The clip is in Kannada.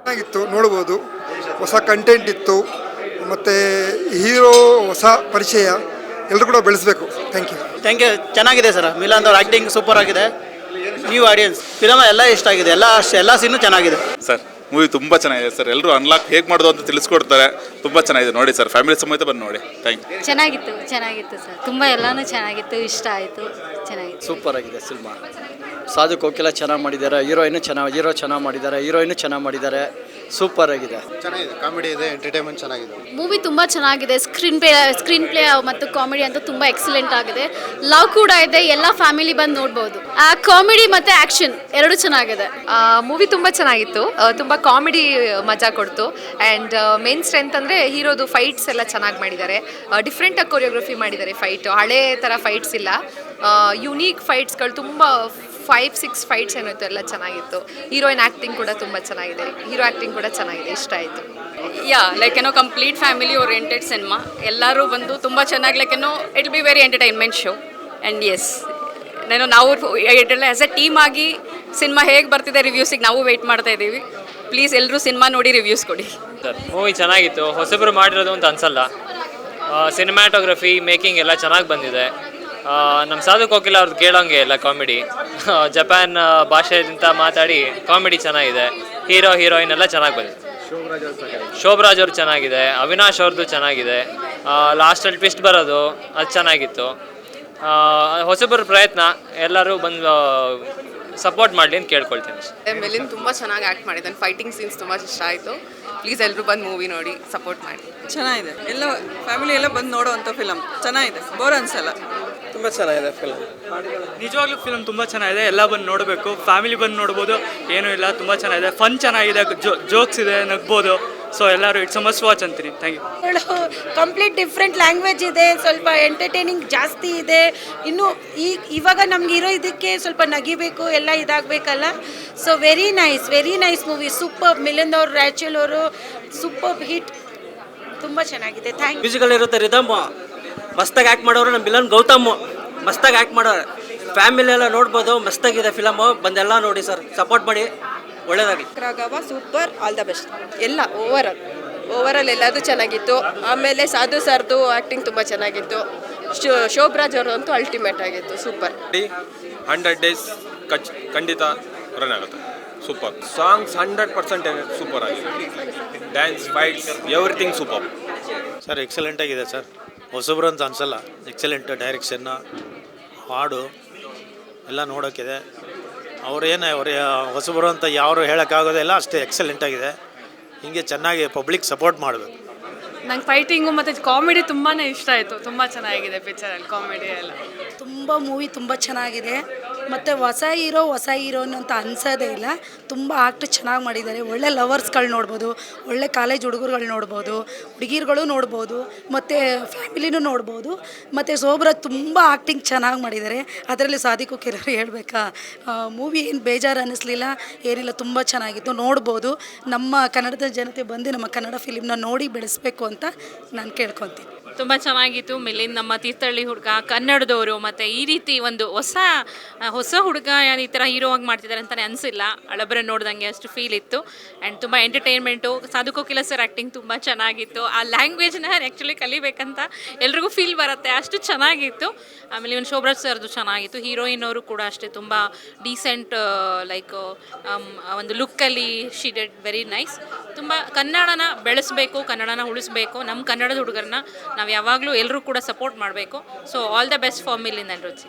ಚೆನ್ನಾಗಿತ್ತು, ನೋಡ್ಬೋದು. ಹೊಸ ಕಂಟೆಂಟ್ ಇತ್ತು, ಮತ್ತು ಹೀರೋ ಹೊಸ ಪರಿಚಯ, ಎಲ್ಲರೂ ಕೂಡ ಬೆಳೆಸಬೇಕು. Thank you. ಚೆನ್ನಾಗಿದೆ ಸರ್. ಮಿಲನ್ ಅವ್ರ ಆ್ಯಕ್ಟಿಂಗ್ ಸೂಪರ್ ಆಗಿದೆ. ನ್ಯೂ ಆಡಿಯನ್ಸ್ ಫಿಲಮ್ ಎಲ್ಲ ಇಷ್ಟ ಆಗಿದೆ. ಎಲ್ಲ ಸೀನು ಚೆನ್ನಾಗಿದೆ ಸರ್. ಮೂವಿ ತುಂಬ ಚೆನ್ನಾಗಿದೆ ಸರ್. ಎಲ್ಲರೂ ಅನ್ಲಾಕ್ ಹೇಗೆ ಮಾಡೋದು ಅಂತ ತಿಳಿಸ್ಕೊಡ್ತಾರೆ. ತುಂಬ ಚೆನ್ನಾಗಿದೆ, ನೋಡಿ ಸರ್. ಫ್ಯಾಮಿಲಿ ಸಮೇತ ಬಂದು ನೋಡಿ. Thank you. ಚೆನ್ನಾಗಿತ್ತು ಸರ್. ತುಂಬ ಎಲ್ಲನೂ ಚೆನ್ನಾಗಿತ್ತು, ಇಷ್ಟ ಆಯಿತು, ಚೆನ್ನಾಗಿತ್ತು. ಸೂಪರ್ ಆಗಿದೆ ಸಿನಿಮಾ. ಸಾಧು ಕೋಕಿಲ ಚೆನ್ನಾಗಿ ಮಾಡಿದ್ದಾರೆ, ಹೀರೋ ಚೆನ್ನಾಗಿ ಮಾಡಿದ್ದಾರೆ, ಹೀರೋಯಿನ್ನು ಚೆನ್ನಾಗಿ ಮಾಡಿದ್ದಾರೆ. ಸೂಪರ್ ಆಗಿದೆ, ಚೆನ್ನಾಗಿದೆ. ಕಾಮಿಡಿ ಇದೆ, ಎಂಟರ್ಟೈನ್ಮೆಂಟ್ ಚೆನ್ನಾಗಿದೆ. ಮೂವಿ ತುಂಬ ಚೆನ್ನಾಗಿದೆ. ಸ್ಕ್ರೀನ್ ಪ್ಲೇ ಮತ್ತು ಕಾಮಿಡಿ ಅಂತೂ ತುಂಬ ಎಕ್ಸಲೆಂಟ್ ಆಗಿದೆ. ಲವ್ ಕೂಡ ಇದೆ, ಎಲ್ಲ ಫ್ಯಾಮಿಲಿ ಬಂದು ನೋಡ್ಬೋದು. ಕಾಮಿಡಿ ಮತ್ತು ಆ್ಯಕ್ಷನ್ ಎರಡೂ ಚೆನ್ನಾಗಿದೆ. ಮೂವಿ ತುಂಬ ಚೆನ್ನಾಗಿತ್ತು. ತುಂಬ ಕಾಮಿಡಿ ಮಜಾ ಕೊಡ್ತು. ಆ್ಯಂಡ್ ಮೇನ್ ಸ್ಟ್ರೆಂತ್ ಅಂದರೆ ಹೀರೋದು ಫೈಟ್ಸ್ ಎಲ್ಲ ಚೆನ್ನಾಗಿ ಮಾಡಿದ್ದಾರೆ. ಡಿಫ್ರೆಂಟಾಗಿ ಕೊರಿಯೋಗ್ರಫಿ ಮಾಡಿದ್ದಾರೆ. ಫೈಟು ಹಳೇ ಥರ ಫೈಟ್ಸ್ ಇಲ್ಲ, ಯುನೀಕ್ ಫೈಟ್ಸ್ಗಳು. ತುಂಬ 5-6 ಫೈಟ್ಸ್ ಏನಿತ್ತು, ಎಲ್ಲ ಚೆನ್ನಾಗಿತ್ತು. ಹೀರೋಯಿನ್ ಆ್ಯಕ್ಟಿಂಗ್ ಕೂಡ ತುಂಬ ಚೆನ್ನಾಗಿದೆ. ಹೀರೋ ಆ್ಯಕ್ಟಿಂಗ್ ಕೂಡ ಚೆನ್ನಾಗಿದೆ, ಇಷ್ಟ ಆಯಿತು. Like complete family oriented cinema. ಎಲ್ಲರೂ ಬಂದು ತುಂಬ ಚೆನ್ನಾಗಿ it be very entertainment show. And ನಾವು ಆ್ಯಸ್ ಎ ಟೀಮ್ ಆಗಿ ಸಿನಿಮಾ ಹೇಗೆ ಬರ್ತಿದೆ ರಿವ್ಯೂಸಿಗೆ ನಾವು ವೆಯ್ಟ್ ಮಾಡ್ತಾ ಇದ್ದೀವಿ. ಪ್ಲೀಸ್ ಎಲ್ಲರೂ ಸಿನಿಮಾ ನೋಡಿ ರಿವ್ಯೂಸ್ ಕೊಡಿ. ಸರ್, ಮೂವಿ ಚೆನ್ನಾಗಿತ್ತು. ಹೊಸಬ್ರು ಮಾಡಿರೋದು ಅಂತ ಅನ್ಸಲ್ಲ. ಸಿನಿಮ್ಯಾಟೋಗ್ರಫಿ, ಮೇಕಿಂಗ್ ಎಲ್ಲ ಚೆನ್ನಾಗಿ ಬಂದಿದೆ. ನಮ್ಮ ಸಾಧು ಕೋಕಿಲ ಅವ್ರದ್ದು ಕೇಳೋಂಗೆ ಇಲ್ಲ ಕಾಮಿಡಿ. ಜಪಾನ್ ಭಾಷೆಯಿಂದ ಮಾತಾಡಿ ಕಾಮಿಡಿ ಚೆನ್ನಾಗಿದೆ. ಹೀರೋಯಿನ್ ಎಲ್ಲ ಚೆನ್ನಾಗಿ ಬಂದಿದೆ. ಶೋಭರಾಜ್ ಅವ್ರು ಚೆನ್ನಾಗಿದೆ. ಅವಿನಾಶ್ ಅವ್ರದ್ದು ಚೆನ್ನಾಗಿದೆ. ಲಾಸ್ಟಲ್ಲಿ ಟ್ವಿಸ್ಟ್ ಬರೋದು ಅದು ಚೆನ್ನಾಗಿತ್ತು. ಹೊಸಬರ ಪ್ರಯತ್ನ, ಎಲ್ಲರೂ ಬಂದು ಸಪೋರ್ಟ್ ಮಾಡಲಿ ಅಂತ ಕೇಳ್ಕೊಳ್ತೀನಿ. ಮಿಲಿನ್ ತುಂಬ ಚೆನ್ನಾಗಿ ಆ್ಯಕ್ಟ್ ಮಾಡಿದ್ದಾನೆ. ಫೈಟಿಂಗ್ ಸೀನ್ಸ್ ತುಂಬ ಇಷ್ಟ ಆಯಿತು. ಪ್ಲೀಸ್ ಎಲ್ಲರೂ ಬಂದು ಮೂವಿ ನೋಡಿ ಸಪೋರ್ಟ್ ಮಾಡಿ. ಚೆನ್ನಾಗಿದೆ. ಎಲ್ಲ ಫ್ಯಾಮಿಲಿ ಎಲ್ಲ ಬಂದು ನೋಡೋವಂಥ ಫಿಲಮ್ ಚೆನ್ನಾಗಿದೆ, ಬೋರ್ ಅನ್ಸಲ್ಲ. ತುಂಬ ಚೆನ್ನಾಗಿದೆ ಫಿಲಮ್. ನಿಜವಾಗ್ಲೂ ಫಿಲಮ್ ತುಂಬ ಚೆನ್ನಾಗಿದೆ. ಎಲ್ಲ ಬಂದು ನೋಡಬೇಕು. ಫ್ಯಾಮಿಲಿ ಬಂದು ನೋಡ್ಬೋದು, ಏನೂ ಇಲ್ಲ, ತುಂಬ ಚೆನ್ನಾಗಿದೆ. ಫನ್ ಚೆನ್ನಾಗಿದೆ, ಜೋಕ್ಸ್ ಇದೆ, ನಗ್ಬೋದು. ಸೊ ಎಲ್ಲರೂ ಇಟ್ಸ್ ಮಸ್ಟ್ ವಾಚ್ ಅಂತೀನಿ. Thank you. Complete different language ಇದೆ, ಸ್ವಲ್ಪ ಎಂಟರ್ಟೈನಿಂಗ್ ಜಾಸ್ತಿ ಇದೆ. ಇನ್ನು ಇವಾಗ ನಮ್ಗೆ ಇರೋ ಇದಕ್ಕೆ ಸ್ವಲ್ಪ ನಗಿಬೇಕು, ಎಲ್ಲ ಇದಾಗಬೇಕಲ್ಲ. So very nice movie. Super. Milan ಅವರು, ರ್ಯಾಚಲ್ ಅವರು ಸೂಪರ್ ಹಿಟ್. ತುಂಬ ಚೆನ್ನಾಗಿದೆ. Thank you. ಮ್ಯೂಸಿಕಲ್ ಇರುತ್ತೆ, ರಿದಮ್ ಮಸ್ತಾಗಿ ಆ್ಯಕ್ಟ್ ಮಾಡೋರು ನಮ್ಮ ಮಿಲನ್ ಗೌತಮ್. ಮಸ್ತಾಗಿ ಆ್ಯಕ್ಟ್ ಮಾಡೋರು. ಫ್ಯಾಮಿಲಿ ಎಲ್ಲ ನೋಡ್ಬೋದು, ಮಸ್ತಾಗಿದೆ ಫಿಲಮು. ಬಂದೆಲ್ಲ ನೋಡಿ ಸರ್, ಸಪೋರ್ಟ್ ಮಾಡಿ, ಒಳ್ಳೆಯದಾಗಲಿ. Raghava super, all the best. ಎಲ್ಲ ಓವರಾಲ್ ಎಲ್ಲದೂ ಚೆನ್ನಾಗಿತ್ತು. ಆಮೇಲೆ ಸಾಧು ಸರ್ದು ಆ್ಯಕ್ಟಿಂಗ್ ತುಂಬ ಚೆನ್ನಾಗಿತ್ತು. ಶೋಭರಾಜ್ ಅವ್ರದಂತೂ ಅಲ್ಟಿಮೇಟ್ ಆಗಿತ್ತು, ಸೂಪರ್. 100 days ಖಂಡಿತ ರನ್ ಆಗುತ್ತೆ. ಸೂಪರ್ ಸಾಂಗ್ಸ್ 100% ಸೂಪರ್ ಆಗಿದೆ. Dance, fights, everything super. Sir excellent ಆಗಿದೆ ಸರ್. ಹೊಸಬ್ರು ಅಂತ ಅನ್ಸಲ್ಲ. ಎಕ್ಸಲೆಂಟ್ ಡೈರೆಕ್ಷನ್ನು, ಹಾಡು ಎಲ್ಲ ನೋಡೋಕ್ಕಿದೆ. ಅವ್ರು ಹೊಸಬರು ಅಂತ ಯಾರು ಹೇಳೋಕ್ಕಾಗೋದಿಲ್ಲ, ಅಷ್ಟೇ ಎಕ್ಸಲೆಂಟ್ ಆಗಿದೆ. ಹೀಗೆ ಚೆನ್ನಾಗಿ ಪಬ್ಲಿಕ್ ಸಪೋರ್ಟ್ ಮಾಡಬೇಕು. ನಂಗೆ ಫೈಟಿಂಗು ಮತ್ತು ಕಾಮಿಡಿ ತುಂಬಾ ಇಷ್ಟ ಆಯಿತು. ತುಂಬ ಚೆನ್ನಾಗಿದೆ ಪಿಕ್ಚರಲ್ಲಿ ಕಾಮಿಡಿ ಎಲ್ಲ. ಮೂವಿ ತುಂಬ ಚೆನ್ನಾಗಿದೆ. ಮತ್ತು ಹೊಸ ಹೀರೋನು ಅಂತ ಅನ್ಸೋದೇ ಇಲ್ಲ. ತುಂಬ ಆ್ಯಕ್ಟ್ ಚೆನ್ನಾಗಿ ಮಾಡಿದ್ದಾರೆ. ಒಳ್ಳೆ ಲವರ್ಸ್ಗಳು ನೋಡ್ಬೋದು, ಒಳ್ಳೆ ಕಾಲೇಜ್ ಹುಡುಗರುಗಳು ನೋಡ್ಬೋದು, ಹುಡುಗಿರುಗಳು ನೋಡ್ಬೋದು, ಮತ್ತು ಫ್ಯಾಮಿಲಿನೂ ನೋಡ್ಬೋದು. ಮತ್ತು ಶೋಭರಾಜ್ ತುಂಬ ಆ್ಯಕ್ಟಿಂಗ್ ಚೆನ್ನಾಗಿ ಮಾಡಿದ್ದಾರೆ. ಅದರಲ್ಲಿ ಸಾಧು ಕೋಕಿಲ ಹೇಳ್ಬೇಕಾ, ಮೂವಿ ಏನು ಬೇಜಾರು ಅನ್ನಿಸ್ಲಿಲ್ಲ, ಏನಿಲ್ಲ, ತುಂಬ ಚೆನ್ನಾಗಿತ್ತು, ನೋಡ್ಬೋದು. ನಮ್ಮ ಕನ್ನಡದ ಜನತೆ ಬಂದು ನಮ್ಮ ಕನ್ನಡ ಫಿಲಿಮ್ನ ನೋಡಿ ಬೆಳೆಸಬೇಕು ಅಂತ ನಾನು ಕೇಳ್ಕೊತೀನಿ. ತುಂಬ ಚೆನ್ನಾಗಿತ್ತು. ಮಿಲಿನ್ ನಮ್ಮ ತೀರ್ಥಹಳ್ಳಿ ಹುಡುಗ, ಕನ್ನಡದವರು. ಮತ್ತು ಈ ರೀತಿ ಒಂದು ಹೊಸ ಹುಡುಗ ಈ ಥರ ಹೀರೋ ಆಗಿ ಮಾಡ್ತಿದ್ದಾರೆ ಅಂತಲೇ ಅನಿಸಿಲ್ಲ. ಹಳಬರ ನೋಡ್ದಂಗೆ ಅಷ್ಟು ಫೀಲ್ ಇತ್ತು. ಆ್ಯಂಡ್ ತುಂಬ entertainment. Sadhu Kokila sir acting ತುಂಬ ಚೆನ್ನಾಗಿತ್ತು. ಆ ಲ್ಯಾಂಗ್ವೇಜ್ನ ಆ್ಯಕ್ಚುಲಿ ಕಲಿಬೇಕಂತ ಎಲ್ರಿಗೂ ಫೀಲ್ ಬರುತ್ತೆ, ಅಷ್ಟು ಚೆನ್ನಾಗಿತ್ತು. ಆಮೇಲೆ ಇವನು ಶೋಭರಾಜ್ ಸರ್ದು ಚೆನ್ನಾಗಿತ್ತು. ಹೀರೋಯಿನ್ ಅವರು ಕೂಡ ಅಷ್ಟೇ ತುಂಬ ಡೀಸೆಂಟ್, ಲೈಕ್ ಒಂದು ಲುಕ್ಕಲ್ಲಿ ಶಿ ಡಿಡ್ ವೆರಿ ನೈಸ್. ತುಂಬ ಕನ್ನಡನ ಬೆಳೆಸಬೇಕು, ಕನ್ನಡನ ಉಳಿಸ್ಬೇಕು. ನಮ್ಮ ಕನ್ನಡದ ಹುಡುಗರನ್ನ ನಾವು ಯಾವಾಗಲೂ ಎಲ್ಲರೂ ಕೂಡ ಸಪೋರ್ಟ್ ಮಾಡಬೇಕು. So all the best for Milan and ರುಚಿ.